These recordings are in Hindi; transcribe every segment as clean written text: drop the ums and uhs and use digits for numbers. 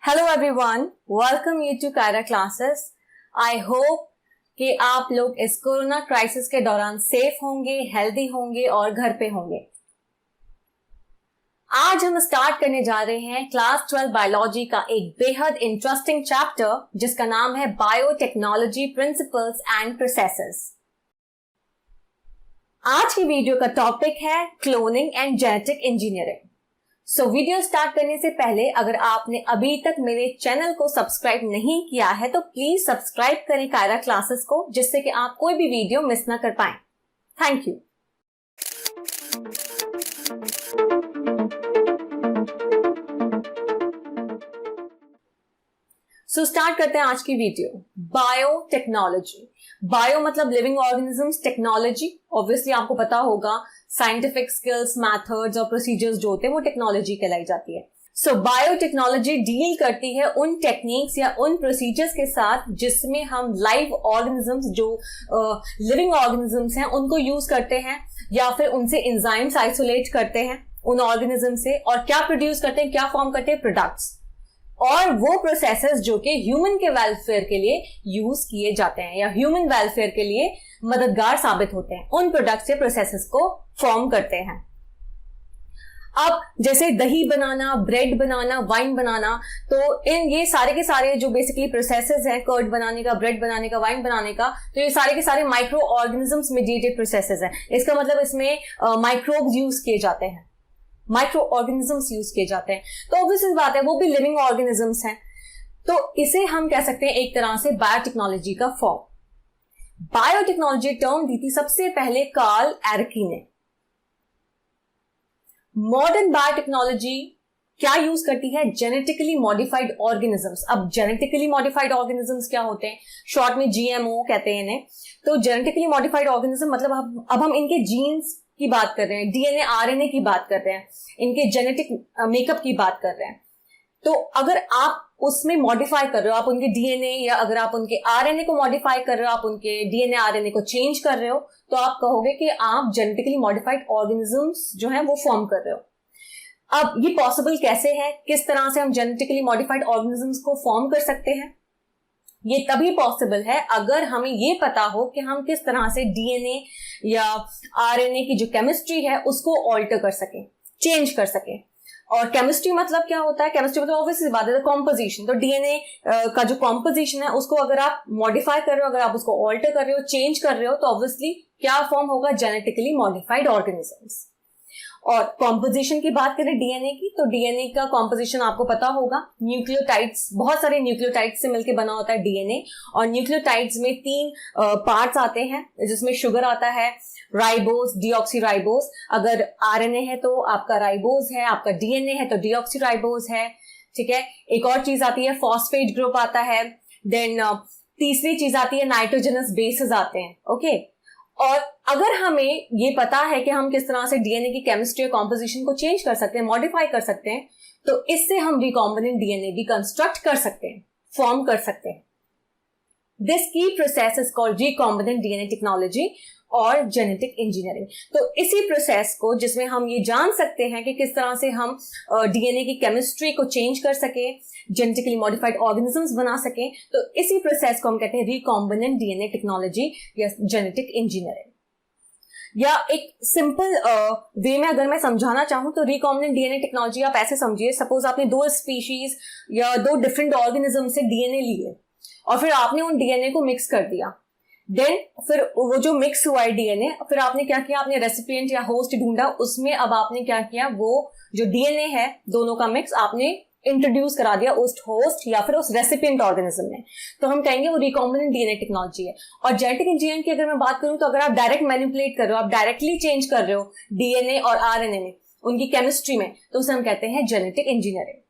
Hello everyone, welcome you to Kaira classes. I hope कि आप लोग इस कोरोना क्राइसिस के दौरान सेफ होंगे, हेल्दी होंगे और घर पे होंगे। आज हम स्टार्ट करने जा रहे हैं क्लास 12 बायोलॉजी का एक बेहद इंटरेस्टिंग चैप्टर जिसका नाम है बायोटेक्नोलॉजी प्रिंसिपल्स एंड प्रोसेसेस। आज की वीडियो का टॉपिक है cloning and genetic engineering. Video start करने से पहले अगर आपने अभी तक मेरे चैनल को सब्सक्राइब नहीं किया है तो प्लीज सब्सक्राइब करें कायरा क्लासेस को, जिससे कि आप कोई भी वीडियो मिस ना कर पाएं। Thank you. स्टार्ट करते हैं आज की वीडियो। बायोटेक्नोलॉजी। बायो मतलब लिविंग ऑर्गेनिजम्स, टेक्नोलॉजी ऑब्वियसली आपको पता होगा, साइंटिफिक स्किल्स, मेथड्स और प्रोसीजर्स जो होते हैं वो टेक्नोलॉजी कहलाई जाती है। बायोटेक्नोलॉजी डील करती है उन टेक्निक्स या उन प्रोसीजर्स के साथ जिसमें हम लाइव ऑर्गेनिजम्स जो लिविंग ऑर्गेनिजम्स हैं उनको यूज करते हैं या फिर उनसे एंजाइम्स आइसोलेट करते हैं उन ऑर्गेनिज्म से, और क्या प्रोड्यूस करते हैं, क्या फॉर्म करते हैं, प्रोडक्ट्स, और वो प्रोसेसेस जो कि ह्यूमन के वेलफेयर के लिए यूज किए जाते हैं या ह्यूमन वेलफेयर के लिए मददगार साबित होते हैं, उन प्रोडक्ट से प्रोसेसेस को फॉर्म करते हैं। अब जैसे दही बनाना, ब्रेड बनाना, वाइन बनाना, तो इन ये सारे के सारे जो बेसिकली प्रोसेसेस हैं, कर्ड बनाने का, ब्रेड बनाने का, वाइन बनाने का, तो ये सारे के सारे माइक्रो ऑर्गेनिजम्स मेडिएटेड प्रोसेसेस हैं। इसका मतलब इसमें माइक्रोब्स यूज किए जाते हैं, माइक्रो ऑर्गेनिजम्स यूज किए जाते हैं। तो ऑब्वियस बात है वो भी लिविंग ऑर्गेनिजम्स हैं, तो इसे हम कह सकते हैं एक तरह से बायोटेक्नोलॉजी का फॉर्म। बायोटेक्नोलॉजी टर्म दी थी सबसे पहले कार्ल एरकी ने। मॉडर्न बायोटेक्नोलॉजी क्या यूज करती है? Genetically modified organisms. अब जेनेटिकली मॉडिफाइड ऑर्गेनिजम्स क्या होते हैं? शॉर्ट में जीएमओ कहते हैं इन्हें। तो जेनेटिकली मॉडिफाइड ऑर्गेनिज्म मतलब अब हम इनके जीन्स की बात कर रहे हैं, डीएनए आरएनए की बात कर रहे हैं, इनके जेनेटिक मेकअप की बात कर रहे हैं। तो अगर आप उसमें मॉडिफाई कर रहे हो, आप उनके डीएनए या अगर आप उनके आरएनए को मॉडिफाई कर रहे हो, आप उनके डीएनए आरएनए को चेंज कर रहे हो, तो आप कहोगे कि आप जेनेटिकली मॉडिफाइड ऑर्गेनिजम्स जो है वो फॉर्म कर रहे हो। अब ये पॉसिबल कैसे है? किस तरह से हम जेनेटिकली मॉडिफाइड ऑर्गेनिजम्स को फॉर्म कर सकते हैं? ये तभी पॉसिबल है अगर हमें ये पता हो कि हम किस तरह से डीएनए या आरएनए की जो केमिस्ट्री है उसको ऑल्टर कर सकें, चेंज कर सकें। और केमिस्ट्री मतलब क्या होता है? केमिस्ट्री मतलब ऑब्वियसली बात है कॉम्पोजिशन। तो डीएनए का जो कॉम्पोजिशन है उसको अगर आप मॉडिफाई कर रहे हो, अगर आप उसको ऑल्टर कर रहे हो, चेंज कर रहे हो, तो ऑब्वियसली क्या फॉर्म होगा? Genetically modified organisms. और कॉम्पोजिशन की बात करें डीएनए की, तो डीएनए का कॉम्पोजिशन आपको पता होगा, न्यूक्लियोटाइड्स, बहुत सारे न्यूक्लियोटाइड्स से मिलकर बना होता है डीएनए। और न्यूक्लियोटाइड्स में 3 पार्ट्स आते हैं, जिसमें शुगर आता है, राइबोस, डीऑक्सीराइबोस। अगर आरएनए है तो आपका राइबोस है, आपका डीएनए है तो डीऑक्सीराइबोस है, ठीक है। एक और चीज आती है फॉस्फेट ग्रुप आता है, देन तीसरी चीज आती है नाइट्रोजनस बेसेस आते हैं, ओके। और अगर हमें ये पता है कि हम किस तरह से डीएनए की केमिस्ट्री और कॉम्पोजिशन को चेंज कर सकते हैं, मॉडिफाई कर सकते हैं, तो इससे हम रिकॉम्बिनेंट डीएनए भी कंस्ट्रक्ट कर सकते हैं, फॉर्म कर सकते हैं। दिस की process is called recombinant DNA technology और जेनेटिक इंजीनियरिंग। तो इसी प्रोसेस को, जिसमें हम ये जान सकते हैं कि किस तरह से हम डीएनए की केमिस्ट्री को चेंज कर सके, जेनेटिकली मॉडिफाइड ऑर्गेनिजम्स बना सकें, तो इसी प्रोसेस को हम कहते हैं रिकॉम्बिनेंट डीएनए टेक्नोलॉजी या जेनेटिक इंजीनियरिंग। या एक सिंपल वे में अगर मैं समझाना चाहूं तो रिकॉम्बिनेंट डीएनए टेक्नोलॉजी आप ऐसे समझिए, सपोज आपने 2 स्पीशीज या 2 डिफरेंट ऑर्गेनिज्म से डीएनए लिए और फिर आपने उन डीएनए को मिक्स कर दिया। देन फिर वो जो मिक्स हुआ है डीएनए, फिर आपने क्या किया? आपने रेसिपिएंट या होस्ट ढूंढा, उसमें अब आपने क्या किया? वो जो डीएनए है दोनों का मिक्स आपने इंट्रोड्यूस करा दिया उस होस्ट या फिर उस रेसिपिएंट ऑर्गेनिज्म में, तो हम कहेंगे वो रिकॉम्बिनेंट डीएनए टेक्नोलॉजी है। और जेनेटिक इंजीनियरिंग की अगर मैं बात करूं तो अगर आप डायरेक्ट मैनिपुलेट कर रहे हो, आप डायरेक्टली चेंज कर रहे हो डीएनए और आरएनए में, उनकी केमिस्ट्री में, तो उसे हम कहते हैं जेनेटिक इंजीनियरिंग।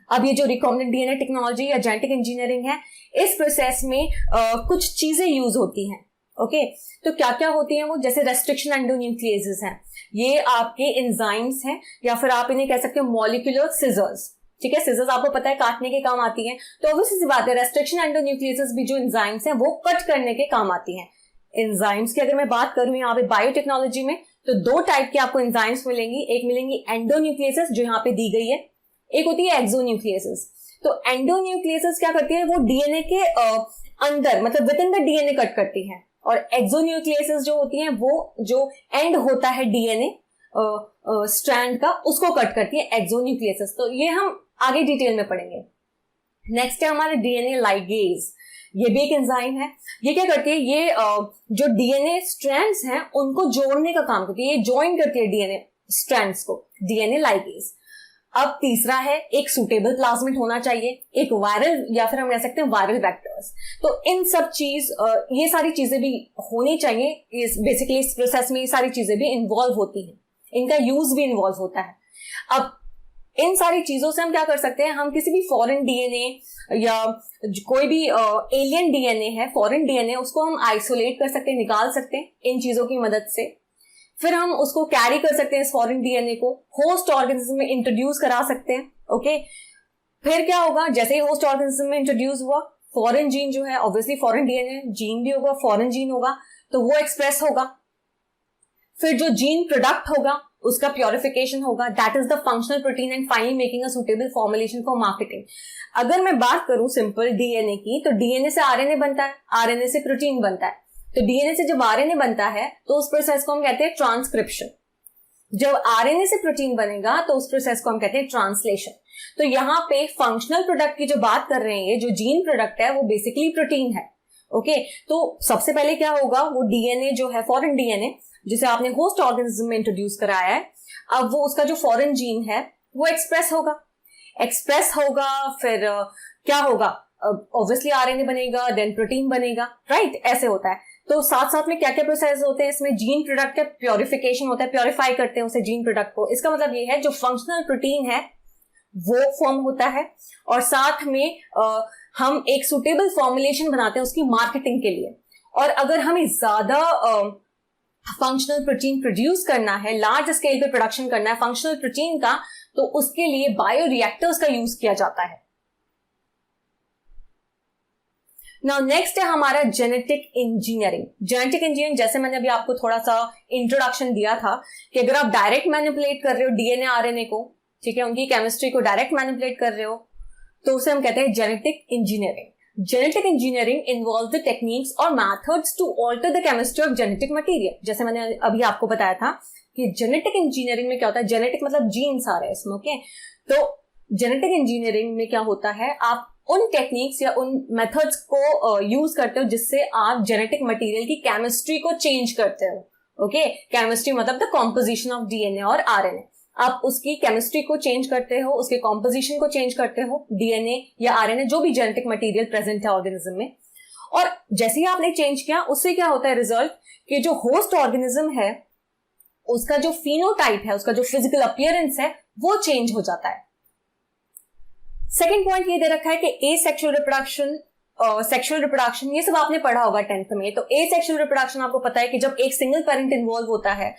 अब ये जो रिकॉम्बिनेंट डीएनए टेक्नोलॉजी या जेनेटिक इंजीनियरिंग है, इस प्रोसेस में कुछ चीजें यूज होती हैं, ओके। तो क्या क्या होती हैं वो? जैसे रेस्ट्रिक्शन एंडोन्यूक्लियेसेस हैं, ये आपके एंजाइम्स हैं, या फिर आप इन्हें कह सकते हो मॉलिक्यूलर सिजर्स, ठीक है। सिजर्स आपको पता है काटने के काम आती हैं, तो ऑब्वियसली सी बात है रेस्ट्रिक्शन एंडोन्यूक्लियेसेस भी जो एंजाइम्स हैं वो कट करने के काम आती हैं। एंजाइम्स की अगर मैं बात करूं यहाँ पे बायोटेक्नोलॉजी में, तो 2 टाइप के आपको एंजाइम्स मिलेंगी। एक मिलेंगी एंडोन्यूक्लियेसेस जो यहाँ पे दी गई है, एक होती है एक्सोन्यूक्लियेसेस। तो एंडोन्यूक्लियसेस क्या करती है, वो डीएनए के अंदर मतलब with in the DNA cut करती है, और एक्सोन्यूक्लियसेस जो होती हैं वो जो एंड होता है डीएनए स्ट्रैंड का उसको कट करती है एक्सोन्यूक्लियसेस। तो ये हम आगे डिटेल में पढ़ेंगे। नेक्स्ट है हमारा डीएनए लाइगेज। ये भी एक एंजाइम है। ये क्या करती है, ये जो डीएनए स्ट्रैंड्स हैं उनको जोड़ने का काम करती है, ये ज्वाइन करती है डीएनए स्ट्रैंड्स को, डीएनए लाइगेज। अब तीसरा है एक सूटेबल प्लाज्मिड होना चाहिए, एक वायरल या फिर हम कह सकते हैं वायरल वेक्टर्स। तो इन सब चीज ये सारी चीजें भी होनी चाहिए। बेसिकली इस प्रोसेस में ये सारी चीजें भी इन्वॉल्व होती हैं, इनका यूज भी इन्वॉल्व होता है। अब इन सारी चीजों से हम क्या कर सकते हैं, हम किसी भी फॉरेन डीएनए या कोई भी एलियन डीएनए है, फॉरेन डीएनए, उसको हम आइसोलेट कर सकते हैं, निकाल सकते हैं इन चीजों की मदद से। फिर हम उसको कैरी कर सकते हैं, इस फॉरेन डीएनए को होस्ट ऑर्गेनिज्म में इंट्रोड्यूस करा सकते हैं। ओके, फिर क्या होगा, जैसे ही होस्ट ऑर्गेनिज्म में इंट्रोड्यूस हुआ, फॉरेन जीन जो है, ऑब्वियसली फॉरेन डीएनए जीन भी होगा, फॉरेन जीन होगा, तो वो एक्सप्रेस होगा। फिर जो जीन प्रोडक्ट होगा उसका प्योरिफिकेशन होगा, that is the functional protein and finally making a suitable formulation for marketing. अगर मैं बात करूं सिंपल डीएनए की, तो डीएनए से आरएनए बनता है, आरएनए से प्रोटीन बनता है। तो डीएनए से जब आरएनए बनता है तो उस प्रोसेस को हम कहते हैं ट्रांसक्रिप्शन। जब आरएनए से प्रोटीन बनेगा तो उस प्रोसेस को हम कहते हैं ट्रांसलेशन। तो यहाँ पे फंक्शनल प्रोडक्ट की जो बात कर रहे हैं, जो जीन प्रोडक्ट है वो बेसिकली प्रोटीन है। ओके, तो सबसे पहले क्या होगा, वो डीएनए जो है, फॉरेन डीएनए जिसे आपने होस्ट ऑर्गेनिज्म में इंट्रोड्यूस कराया है, अब वो उसका जो फॉरेन जीन है वो एक्सप्रेस होगा। फिर क्या होगा, ऑब्वियसली आरएनए बनेगा, देन प्रोटीन बनेगा, राइट, ऐसे होता है। तो साथ साथ में क्या क्या प्रोसेस होते हैं इसमें, जीन प्रोडक्ट का प्योरिफिकेशन होता है, प्योरीफाई करते हैं उसे जीन प्रोडक्ट को। इसका मतलब ये है जो फंक्शनल प्रोटीन है वो फॉर्म होता है, और साथ में हम एक सुटेबल फॉर्मुलेशन बनाते हैं उसकी मार्केटिंग के लिए। और अगर हमें ज्यादा फंक्शनल प्रोटीन प्रोड्यूस करना है, लार्ज स्केल पे प्रोडक्शन करना है फंक्शनल प्रोटीन का, तो उसके लिए बायोरिएक्टर्स का यूज किया जाता है। नाउ नेक्स्ट है हमारा जेनेटिक इंजीनियरिंग। जेनेटिक इंजीनियरिंग, जैसे मैंने अभी आपको थोड़ा सा इंट्रोडक्शन दिया था कि अगर आप डायरेक्ट मैनिपुलेट कर रहे हो डीएनए आरएनए को, ठीक है, उनकी केमिस्ट्री को डायरेक्ट मैनिपुलेट कर रहे हो, तो उसे हम कहते हैं genetic engineering. Genetic engineering involve the techniques और methods to alter the chemistry of genetic material. जैसे मैंने अभी आपको बताया था कि जेनेटिक इंजीनियरिंग में क्या होता है, जेनेटिक मतलब जीन्स आ रहे हैं इसमें। ओके, तो जेनेटिक इंजीनियरिंग में क्या होता है, आप उन टेक्निक्स या उन मेथड्स को यूज करते हो जिससे आप जेनेटिक मटेरियल की केमिस्ट्री को चेंज करते हो। ओके, केमिस्ट्री मतलब द कॉम्पोजिशन ऑफ डीएनए और आरएनए। आप उसकी केमिस्ट्री को चेंज करते हो, उसके कॉम्पोजिशन को चेंज करते हो, डीएनए या आरएनए जो भी जेनेटिक मटेरियल प्रेजेंट है ऑर्गेनिज्म में। और जैसे ही आपने चेंज किया, उससे क्या होता है रिजल्ट, कि जो होस्ट ऑर्गेनिज्म है उसका जो फिनोटाइप है, उसका जो फिजिकल अपीयरेंस है वो चेंज हो जाता है। सेकेंड पॉइंट ये दे रखा है कि एसेक्सुअल रिप्रोडक्शन, सेक्सुअल रिप्रोडक्शन, ये सब आपने पढ़ा होगा 10th में। तो एसेक्सुअल रिप्रोडक्शन आपको पता है कि जब एक सिंगल पेरेंट इन्वॉल्व होता है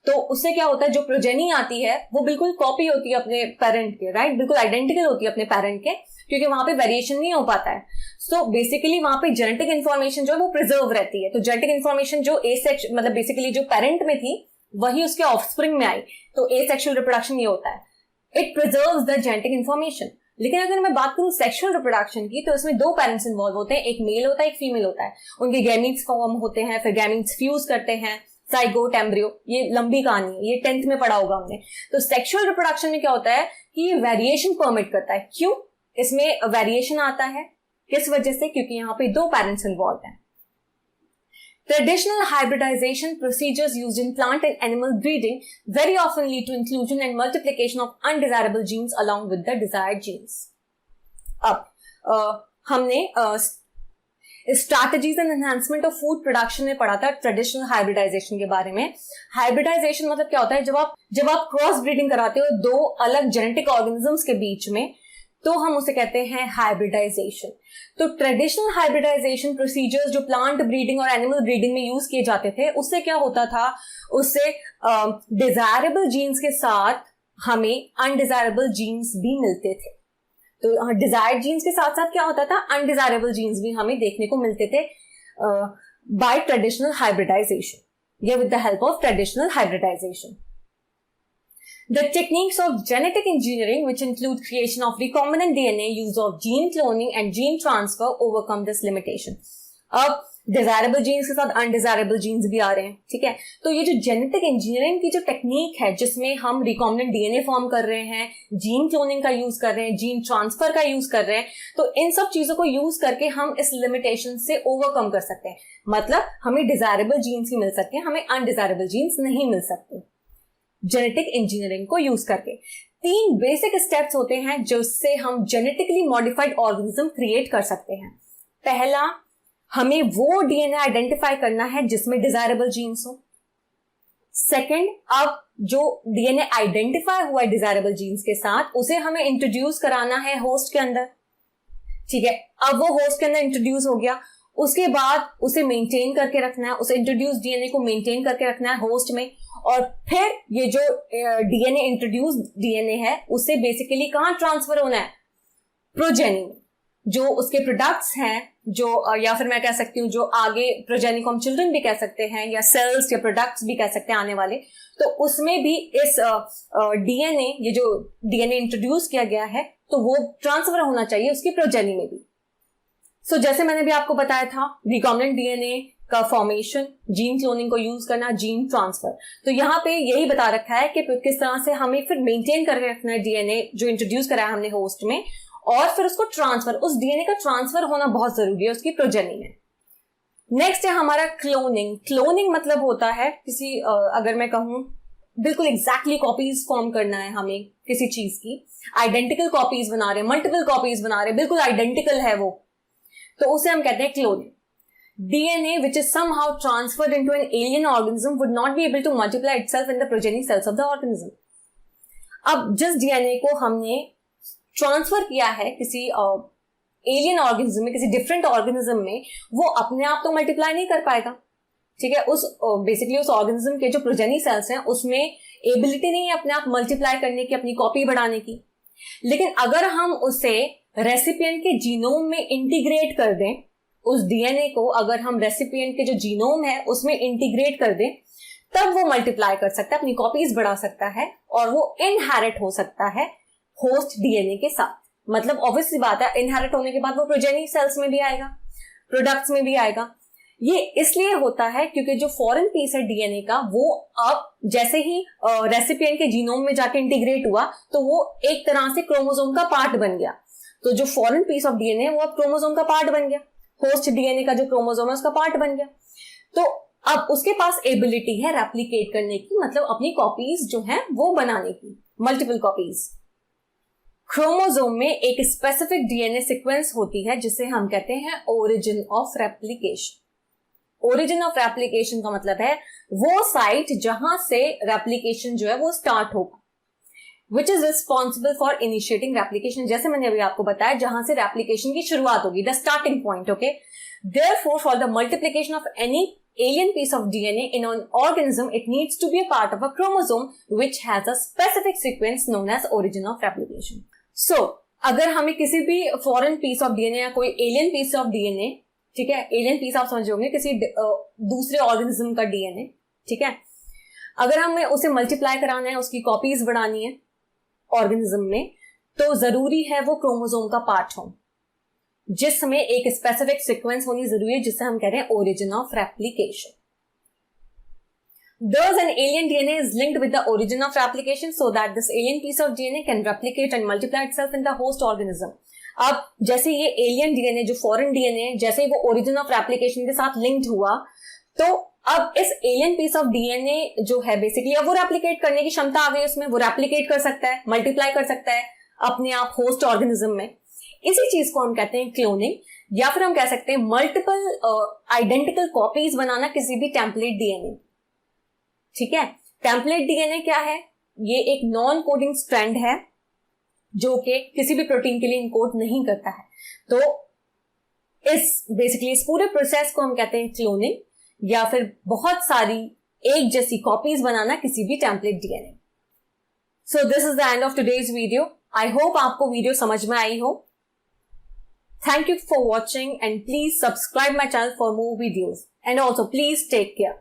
तो उससे क्या होता है, जो प्रोजेनी आती है वो बिल्कुल कॉपी होती है अपने पेरेंट के, राइट, बिल्कुल आइडेंटिकल होती है अपने पेरेंट के, क्योंकि वहां पे वेरिएशन नहीं हो पाता है। सो बेसिकली वहां पे जेनेटिक इन्फॉर्मेशन जो है वो प्रिजर्व रहती है। तो जेनेटिक इन्फॉर्मेशन जो एसेक्स मतलब बेसिकली जो पेरेंट में थी वही उसके ऑफस्प्रिंग में आई, तो एसेक्सुअल रिप्रोडक्शन ये होता है, it preserves the genetic information. लेकिन अगर मैं बात करूं सेक्सुअल रिप्रोडक्शन की, तो इसमें दो पेरेंट्स इन्वॉल्व होते हैं, एक मेल होता है, एक फीमेल होता है। उनके गैमीट्स फॉर्म होते हैं, फिर गैमीट्स फ्यूज करते हैं, जाइगोट, एम्ब्रियो, ये लंबी कहानी है, ये 10th में पढ़ा होगा हमने। तो सेक्सुअल रिप्रोडक्शन में क्या होता है कि ये वेरिएशन परमिट करता है। क्यों इसमें वेरिएशन आता है, किस वजह से, क्योंकि यहाँ पे दो पेरेंट्स इन्वॉल्व हैं। Traditional hybridization procedures used in plant and animal breeding very often lead to inclusion and multiplication of undesirable genes along with the desired genes. अब हमने strategies and enhancement of food production में पढ़ा था ट्रेडिशनल हाइब्रिडाइजेशन के बारे में। हाइब्रिडाइजेशन मतलब क्या होता है, जब आप क्रॉस ब्रीडिंग कराते हो दो अलग जेनेटिक ऑर्गेनिजम्स के बीच में, तो हम उसे कहते हैं हाइब्रिडाइजेशन। तो ट्रेडिशनल हाइब्रिडाइजेशन प्रोसीजर्स जो प्लांट ब्रीडिंग और एनिमल ब्रीडिंग में यूज किए जाते थे, उससे क्या होता था, उससे डिजायरेबल जीन्स के साथ हमें अनडिजायरेबल जीन्स भी मिलते थे। तो डिजायर्ड जीन्स के साथ साथ क्या होता था, अनडिजायरेबल जीन्स भी हमें देखने को मिलते थे बाय ट्रेडिशनल हाइब्रिडाइजेशन या with the help of traditional hybridisation. The techniques of genetic engineering, which include creation of recombinant DNA, use of gene cloning and gene transfer, overcome this limitation. अब डिजायरेबल जीन्स के साथ अनडिजायरेबल जीन्स भी आ रहे हैं, ठीक है। तो ये जो जेनेटिक इंजीनियरिंग की जो टेक्निक है, जिसमें हम रिकॉम्बिनेंट डीएनए फॉर्म कर रहे हैं, जीन क्लोनिंग का यूज कर रहे हैं, जीन ट्रांसफर का यूज कर रहे हैं, तो इन सब चीजों को यूज करके हम इस लिमिटेशन से ओवरकम कर सकते हैं। मतलब हमें डिजायरेबल जीन्स ही मिल सकते हैं, हमें अनडिजायरेबल जीन्स नहीं मिल सकते जेनेटिक इंजीनियरिंग को यूज करके। 3 बेसिक स्टेप्स होते हैं जिससे हम जेनेटिकली मॉडिफाइड ऑर्गेनिज्म क्रिएट कर सकते हैं। पहला, हमें वो डीएनए आइडेंटिफाई करना है जिसमें डिजायरेबल जीन्स हो। सेकंड, अब जो डीएनए आइडेंटिफाई हुआ है डिजायरेबल जीन्स के साथ, उसे हमें इंट्रोड्यूस कराना है होस्ट के अंदर, ठीक है। अब वो होस्ट के अंदर इंट्रोड्यूस हो गया, उसके बाद उसे मेंटेन करके रखना है, उसे इंट्रोड्यूस डीएनए को मेंटेन करके रखना है होस्ट में, और फिर ये जो डीएनए इंट्रोड्यूस डीएनए है उसे बेसिकली कहां ट्रांसफर होना है, प्रोजेनी में। जो उसके प्रोडक्ट्स हैं, जो या फिर मैं कह सकती हूँ जो आगे प्रोजेनी को हम चिल्ड्रन भी कह सकते हैं, या सेल्स या प्रोडक्ट्स भी कह सकते हैं आने वाले, तो उसमें भी इस डीएनए, ये जो डीएनए इंट्रोड्यूस किया गया है, तो वो ट्रांसफर होना चाहिए उसकी प्रोजेनी में भी। सो जैसे मैंने भी आपको बताया था, रिकॉम्बिनेंट डीएनए का फॉर्मेशन, जीन क्लोनिंग को यूज करना, जीन ट्रांसफर, तो यहाँ पे यही बता रखा है कि किस तरह से हमें फिर मेंटेन करके रखना है डीएनए जो इंट्रोड्यूस करा है हमने होस्ट में, और फिर उसको ट्रांसफर, उस डीएनए का ट्रांसफर होना बहुत जरूरी है उसकी प्रोजेनी में। नेक्स्ट है हमारा क्लोनिंग। क्लोनिंग मतलब होता है किसी अगर मैं कहूं बिल्कुल एग्जैक्टली कॉपीज फॉर्म करना है हमें किसी चीज की, आइडेंटिकल कॉपीज बना रहे हैं, मल्टीपल कॉपीज बना रहे हैं, बिल्कुल आइडेंटिकल है वो, तो उसे हम कहते हैं cloning. DNA which is somehow transferred into an alien organism would not be able to multiply itself in the progeny cells of the organism. अब जिस DNA को हमने ट्रांसफर किया है किसी एलियन ऑर्गेनिज्म में, किसी डिफरेंट ऑर्गेनिज्म में, वो अपने आप तो मल्टीप्लाई नहीं कर पाएगा, ठीक है। उस बेसिकली उस ऑर्गेनिज्म के जो प्रोजेनी सेल्स हैं उसमें एबिलिटी नहीं है अपने आप मल्टीप्लाई करने की, अपनी कॉपी बढ़ाने की। लेकिन अगर हम उसे रेसिपिएंट के जीनोम में इंटीग्रेट कर दें, उस डीएनए को अगर हम रेसिपिएंट के जो जीनोम है उसमें इंटीग्रेट कर दें, तब वो मल्टीप्लाई कर सकता है, अपनी कॉपीज बढ़ा सकता है, और वो इनहेरिट हो सकता है होस्ट डीएनए के साथ। मतलब ऑब्वियस सी बात है, इनहेरिट होने के बाद वो प्रोजेनी सेल्स में भी आएगा, प्रोडक्ट्स में भी आएगा। ये इसलिए होता है क्योंकि जो फॉरेन पीस है डीएनए का, वो अब जैसे ही रेसिपिएंट के जीनोम में जाके इंटीग्रेट हुआ, तो वो एक तरह से क्रोमोसोम का पार्ट बन गया। तो जो फॉरेन पीस ऑफ डीएनए वो अब क्रोमोसोम का पार्ट बन गया, होस्ट डीएनए का जो क्रोमोसोम है उसका पार्ट बन गया। तो अब उसके पास एबिलिटी है रेप्लिकेट करने की, मतलब अपनी कॉपीज जो है वो बनाने की, मल्टीपल कॉपीज। क्रोमोसोम में एक स्पेसिफिक डीएनए सीक्वेंस होती है जिसे हम कहते हैं origin of replication. Origin of replication का मतलब है वो साइट जहां से रेप्लिकेशन जो है वो स्टार्ट होगा, which is responsible for initiating replication। जैसे मैंने अभी आपको बताया, जहां से रेप्लिकेशन की शुरुआत होगी, the starting point, okay? Therefore, for the multiplication of any alien piece of DNA in an organism, it needs to be a part of a chromosome which has a specific sequence known as origin of replication. So, अगर हमें किसी भी foreign piece of DNA या कोई alien piece of DNA, ठीक है, alien piece आप समझ होंगे, किसी दूसरे organism का DNA, ठीक है, अगर हमें उसे मल्टीप्लाई कराना है, उसकी कॉपीज बढ़ानी है ऑर्गेनिज्म में, तो जरूरी है वो क्रोमोसोम का पार्ट हो, जिसमें एक स्पेसिफिक सीक्वेंस होनी जरूरी है, जिसे हम कह रहे हैं origin of replication. Thus, an alien DNA is linked with the origin of replication so that this alien piece of DNA can replicate and multiply itself in the host organism. अब जैसे ये एलियन डीएनए, जो फॉरेन डीएनए, जैसे ही वो ओरिजिन ऑफ रेप्लिकेशन के साथ लिंक्ड हुआ, तो अब इस एलियन पीस ऑफ डीएनए जो है बेसिकली अब वो रेप्लिकेट करने की क्षमता आ गई उसमें, वो रेप्लिकेट कर सकता है, मल्टीप्लाई कर सकता है अपने आप होस्ट ऑर्गेनिज्म में। इसी चीज को हम कहते हैं क्लोनिंग, या फिर हम कह सकते हैं मल्टीपल आइडेंटिकल कॉपीज बनाना किसी भी टेम्पलेट डीएनए, ठीक है। टेम्पलेट डीएनए क्या है? ये एक नॉन कोडिंग स्ट्रैंड है जो कि किसी भी प्रोटीन के लिए इनकोड नहीं करता है। तो इस पूरे प्रोसेस को हम कहते हैं क्लोनिंग, या फिर बहुत सारी एक जैसी कॉपीज बनाना किसी भी template DNA. So this is the end of today's video. I hope आपको वीडियो समझ में आई हो। Thank you for watching and please subscribe my channel for more videos, and also please take care.